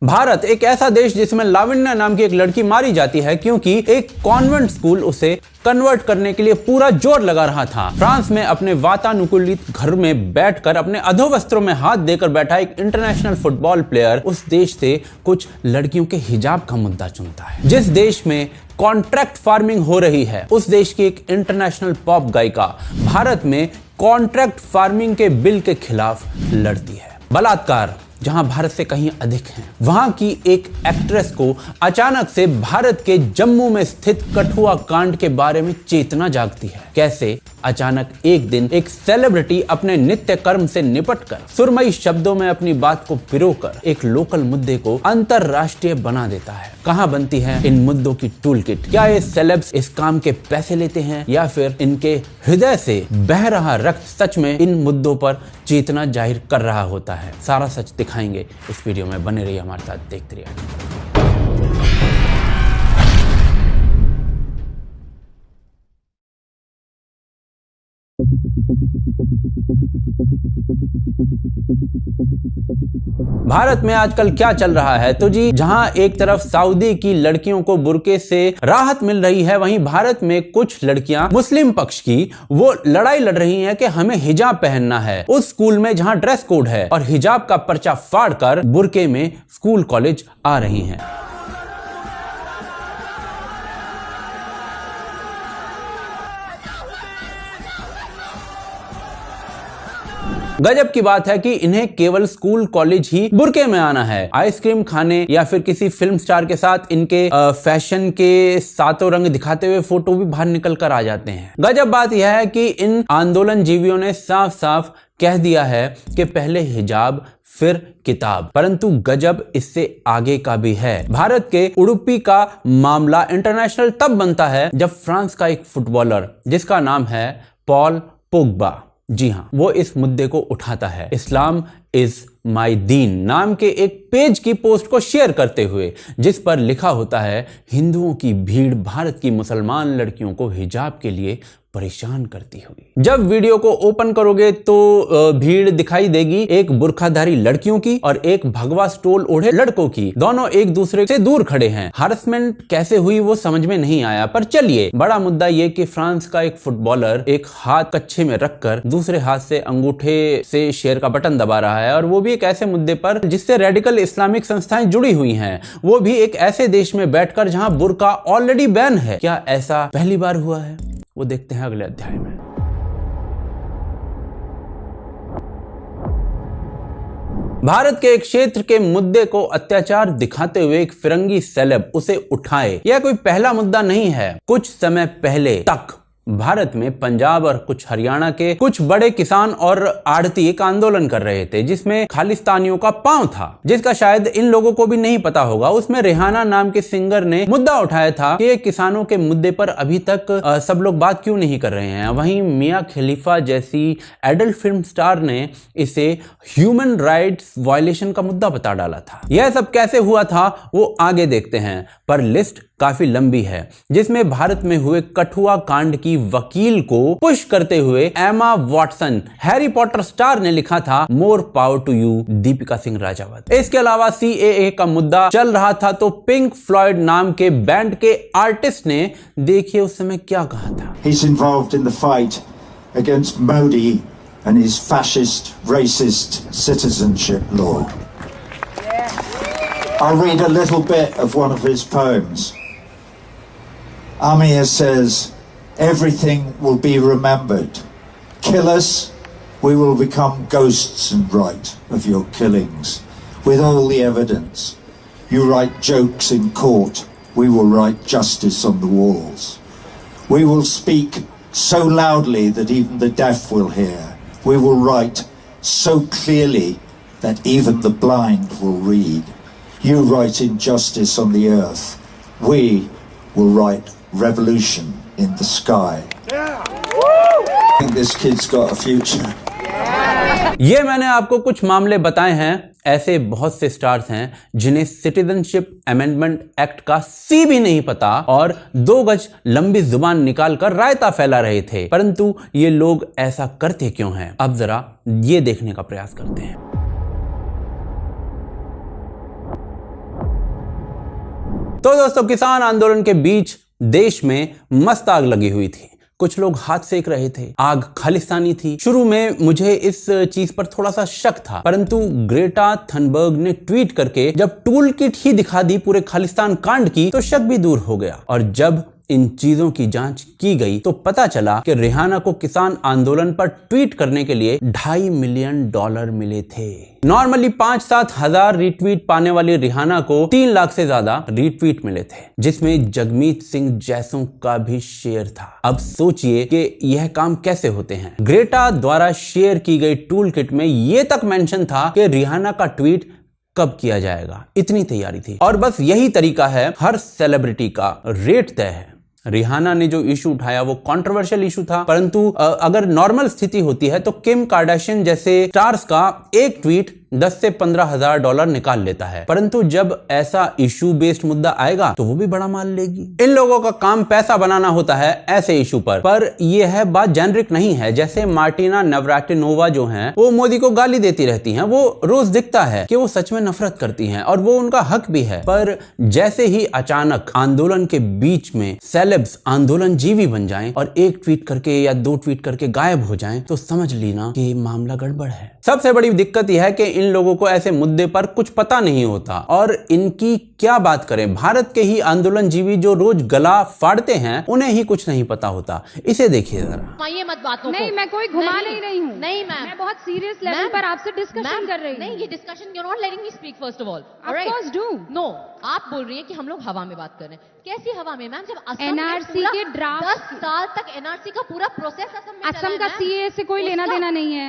भारत एक ऐसा देश जिसमें लावण्या नाम की एक लड़की मारी जाती है क्योंकि एक कॉन्वेंट स्कूल उसे कन्वर्ट करने के लिए पूरा जोर लगा रहा था। फ्रांस में अपने वातानुकूलित घर में बैठकर अपने अधोवस्त्रों में हाथ देकर बैठा एक इंटरनेशनल फुटबॉल प्लेयर उस देश से कुछ लड़कियों के हिजाब का मुद्दा चुनता है। जिस देश में कॉन्ट्रैक्ट फार्मिंग हो रही है उस देश की एक इंटरनेशनल पॉप गायिका भारत में कॉन्ट्रैक्ट फार्मिंग के बिल के खिलाफ लड़ती है। बलात्कार जहां भारत से कहीं अधिक है, वहां की एक एक्ट्रेस को अचानक से भारत के जम्मू में स्थित कठुआ कांड के बारे में चेतना जागती है। कैसे अचानक एक दिन एक सेलिब्रिटी अपने नित्य कर्म से निपटकर सुरमई शब्दों में अपनी बात को पिरोकर एक लोकल मुद्दे को अंतरराष्ट्रीय बना देता है। कहां बनती है इन मुद्दों की टूल किट? क्या ये सेलेब्स इस काम के पैसे लेते हैं या फिर इनके हृदय से बह रहा रक्त सच में इन मुद्दों पर चेतना जाहिर कर रहा होता है? सारा सच दिखाएंगे इस वीडियो में। बने रहिए हमारे साथ, देखते रहिए। भारत में आजकल क्या चल रहा है? तो जी, जहां एक तरफ सऊदी की लड़कियों को बुर्के से राहत मिल रही है, वहीं भारत में कुछ लड़कियां मुस्लिम पक्ष की वो लड़ाई लड़ रही हैं कि हमें हिजाब पहनना है उस स्कूल में जहां ड्रेस कोड है, और हिजाब का पर्चा फाड़कर बुर्के में स्कूल कॉलेज आ रही हैं। गजब की बात है कि इन्हें केवल स्कूल कॉलेज ही बुर्के में आना है। आइसक्रीम खाने या फिर किसी फिल्म स्टार के साथ इनके फैशन के सातों रंग दिखाते हुए फोटो भी बाहर निकल कर आ जाते हैं। गजब बात यह है कि इन आंदोलन जीवियों ने साफ साफ कह दिया है कि पहले हिजाब फिर किताब। परंतु गजब इससे आगे का भी है। भारत के उडुपी का मामला इंटरनेशनल तब बनता है जब फ्रांस का एक फुटबॉलर जिसका नाम है पॉल पोग्बा, जी हां, वो इस मुद्दे को उठाता है। इस्लाम इज माई दीन नाम के एक पेज की पोस्ट को शेयर करते हुए, जिस पर लिखा होता है हिंदुओं की भीड़ भारत की मुसलमान लड़कियों को हिजाब के लिए परेशान करती हुई। जब वीडियो को ओपन करोगे तो भीड़ दिखाई देगी एक बुर्खाधारी लड़कियों की और एक भगवा स्टोल ओढ़े लड़कों की। दोनों एक दूसरे से दूर खड़े हैं। हरासमेंट कैसे हुई वो समझ में नहीं आया, पर चलिए, बड़ा मुद्दा ये कि फ्रांस का एक फुटबॉलर एक हाथ कच्छे में रखकर दूसरे हाथ से अंगूठे से शेयर का बटन दबा रहा है, और वो भी एक ऐसे मुद्दे पर जिससे रेडिकल इस्लामिक संस्थाएं जुड़ी हुई हैं, वो भी एक ऐसे देश में बैठकर जहां बुर्का ऑलरेडी बैन है। क्या ऐसा पहली बार हुआ है? वो देखते हैं अगले अध्याय में। भारत के एक क्षेत्र के मुद्दे को अत्याचार दिखाते हुए एक फिरंगी सेलेब उसे उठाए, यह कोई पहला मुद्दा नहीं है। कुछ समय पहले तक भारत में पंजाब और कुछ हरियाणा के कुछ बड़े किसान और आड़ती एक आंदोलन कर रहे थे जिसमें खालिस्तानियों का पांव था, जिसका शायद इन लोगों को भी नहीं पता होगा। उसमें रेहाना नाम के सिंगर ने मुद्दा उठाया था कि किसानों के मुद्दे पर अभी तक सब लोग बात क्यों नहीं कर रहे हैं। वहीं मियां खलीफा जैसी एडल्ट फिल्म स्टार ने इसे ह्यूमन राइट्स वायलेशन का मुद्दा बता डाला था। यह सब कैसे हुआ था वो आगे देखते हैं, पर लिस्ट काफी लंबी है, जिसमें भारत में हुए कठुआ कांड की वकील को पुश करते हुए Emma Watson, Harry Potter star ने लिखा था more power to you Deepika Singh Rajawat. इसके अलावा CAA का मुद्दा चल रहा था तो पिंक फ्लॉयड नाम के बैंड के आर्टिस्ट ने देखिए उस समय क्या कहा था। He's involved in the fight against Modi and his fascist, racist citizenship law. I'll read a little bit of one of his poems. Amir says, everything will be remembered. Kill us, we will become ghosts and write of your killings with all the evidence. You write jokes in court, we will write justice on the walls. We will speak so loudly that even the deaf will hear. We will write so clearly that even the blind will read. You write injustice on the earth. We will write revolution in the sky. I think this kid's got a future. ये मैंने आपको कुछ मामले बताए हैं। ऐसे बहुत से स्टार्स हैं जिन्हें सिटीजनशिप अमेंडमेंट एक्ट का सी भी नहीं पता और 2 गज लंबी जुबान निकालकर रायता फैला रहे थे। परंतु ये लोग ऐसा करते क्यों हैं? अब जरा ये देखने का प्रयास करते हैं। तो दोस्तों, किसान आंदोलन के बीच देश में मस्त आग लगी हुई थी। कुछ लोग हाथ सेक रहे थे, आग खालिस्तानी थी। शुरू में मुझे इस चीज पर थोड़ा सा शक था, परंतु ग्रेटा थनबर्ग ने ट्वीट करके जब टूल किट ही दिखा दी पूरे खालिस्तान कांड की, तो शक भी दूर हो गया। और जब इन चीजों की जांच की गई तो पता चला कि रिहाना को किसान आंदोलन पर ट्वीट करने के लिए $2.5 मिलियन मिले थे। नॉर्मली 5-7 हजार रीट्वीट पाने वाली रिहाना को 3 लाख से ज्यादा रीट्वीट मिले थे, जिसमें जगमीत सिंह जैसों का भी शेयर था। अब सोचिए कि यह काम कैसे होते हैं। ग्रेटा द्वारा शेयर की गई टूल किट में यह तक मेंशन था कि रिहाना का ट्वीट कब किया जाएगा, इतनी तैयारी थी। और बस यही तरीका है, हर सेलिब्रिटी का रेट तय है। रिहाना ने जो इशू उठाया वो कंट्रोवर्शियल इशू था, परंतु अगर नॉर्मल स्थिति होती है तो किम कार्दाशियन जैसे स्टार्स का एक ट्वीट 10 से 15 हजार डॉलर निकाल लेता है। परंतु जब ऐसा इशू बेस्ड मुद्दा आएगा तो वो भी बड़ा माल लेगी। इन लोगों का काम पैसा बनाना होता है ऐसे इशू पर यह है बात जेनरिक नहीं है। जैसे मार्टिना नवराटिनोवा जो हैं, वो मोदी को गाली देती रहती हैं। वो रोज दिखता है कि वो सच में नफरत करती हैं और वो उनका हक भी है। पर जैसे ही अचानक आंदोलन के बीच में सेलेब्स आंदोलन जीवी बन जाएं और एक ट्वीट करके या 2 ट्वीट करके गायब हो जाएं, तो समझ लेना कि मामला गड़बड़ है। सबसे बड़ी दिक्कत यह है कि इन लोगों को ऐसे मुद्दे पर कुछ पता नहीं होता और इनकी क्या बात करें। भारत के ही आंदोलन जीवी जो रोज गला फाड़ते हैं, उन्हें ही कुछ नहीं पता होता। इसे देखिए जरा। ये मत बातों नहीं, मैं कोई घुमा नहीं रही हूँ। नहीं मैम, मैं बहुत सीरियस लेवल पर आपसे डिस्कशन कर रही हूँ। नहीं, ये discussion you are not letting me speak first of all. Of course do. No, आप बोल रही हैं कि हम लोग हवा में बात कर रहे हैं। कैसी हवा में मैम, जब असम एनआरसी के ड्राफ्ट 10 साल तक एनआरसी का पूरा प्रोसेस असम का सीए से कोई लेना देना नहीं है,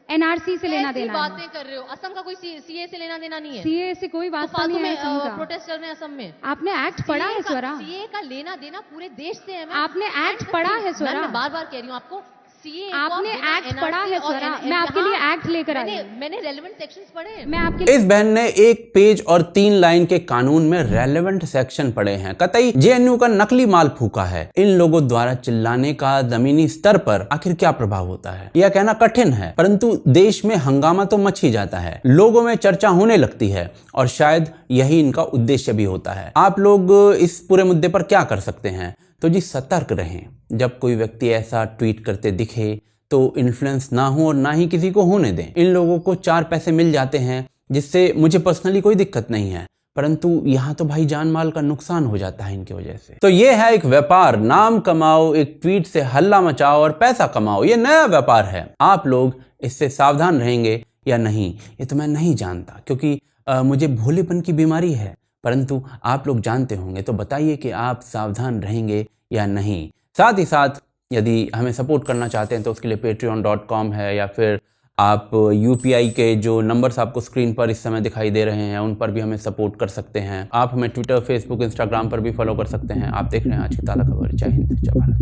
एनआरसी से लेना देना है। बातें कर रहे हो, असम का कोई सीए से लेना देना नहीं है। सीए से कोई बात नहीं है। असम का प्रोटेस्ट चल रहे हैं असम में। आपने एक्ट पढ़ा है स्वरा? सीए का लेना देना पूरे देश से है। आपने एक्ट पढ़ा है स्वरा? मैं बार बार कह रही हूँ आपको, आपने एक्ट पढ़ा है स्वरा? मैं आपके लिए एक्ट लेकर आई। मैंने रेलेवेंट सेक्शंस पढ़े हैं। मैं आपके इस बहन ने 1 पेज और 3 लाइन के कानून में रेलेवेंट सेक्शन पढ़े हैं। कतई जेएनयू का नकली माल फूका है। इन लोगों द्वारा चिल्लाने का जमीनी स्तर पर आखिर क्या प्रभाव होता है, यह कहना कठिन है, परंतु देश में हंगामा तो मच ही जाता है, लोगों में चर्चा होने लगती है और शायद यही इनका उद्देश्य भी होता है। आप लोग इस पूरे मुद्दे पर क्या कर सकते हैं? तो जी सतर्क रहें। जब कोई व्यक्ति ऐसा ट्वीट करते दिखे तो इन्फ्लुएंस ना हो और ना ही किसी को होने दें। इन लोगों को 4 पैसे मिल जाते हैं, जिससे मुझे पर्सनली कोई दिक्कत नहीं है, परंतु यहाँ तो भाई जान माल का नुकसान हो जाता है इनकी वजह से। तो ये है एक व्यापार, नाम कमाओ, एक ट्वीट से हल्ला मचाओ और पैसा कमाओ। ये नया व्यापार है। आप लोग इससे सावधान रहेंगे या नहीं, ये तो मैं नहीं जानता, क्योंकि मुझे भोलेपन की बीमारी है। परंतु आप लोग जानते होंगे, तो बताइए कि आप सावधान रहेंगे या नहीं। साथ ही साथ यदि हमें सपोर्ट करना चाहते हैं तो उसके लिए patreon.com है, या फिर आप UPI के जो नंबर्स आपको स्क्रीन पर इस समय दिखाई दे रहे हैं उन पर भी हमें सपोर्ट कर सकते हैं। आप हमें ट्विटर, फेसबुक, इंस्टाग्राम पर भी फॉलो कर सकते हैं। आप देख रहे हैं आज की ताज़ा खबर। जय हिंद, जय भारत।